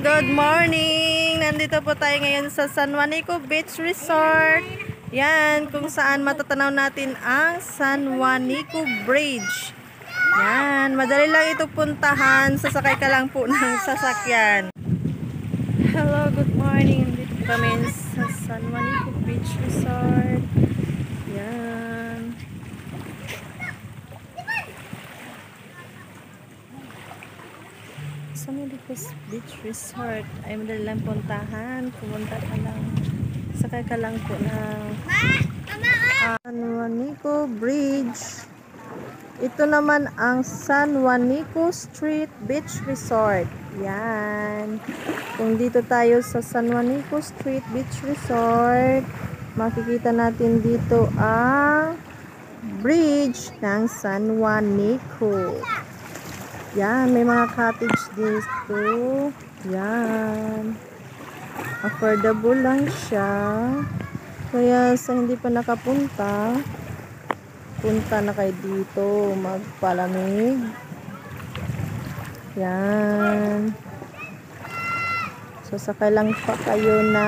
Good morning! Nandito po tayo ngayon sa San Juanico Beach Resort. Yan, kung saan matatanaw natin ang San Juanico Bridge. Yan, madali lang ito puntahan. Sasakay ka lang po ng sasakyan. Hello, good morning. Nandito kami sa San Juanico Beach Resort. Yan. San Juanico Beach Resort ay madali lang puntahan. Pumunta ka lang, sakay ka lang po ng San Juanico Bridge. Ito naman ang San Juanico Street Beach Resort. Yan. Kung dito tayo sa San Juanico Street Beach Resort, makikita natin dito ang bridge ng San Juanico. Yan, may mga cottage dito. Yan. Affordable lang siya. Kaya sa hindi pa nakapunta, punta na kayo dito, magpalamig. Yan. So, sakay lang pa kayo na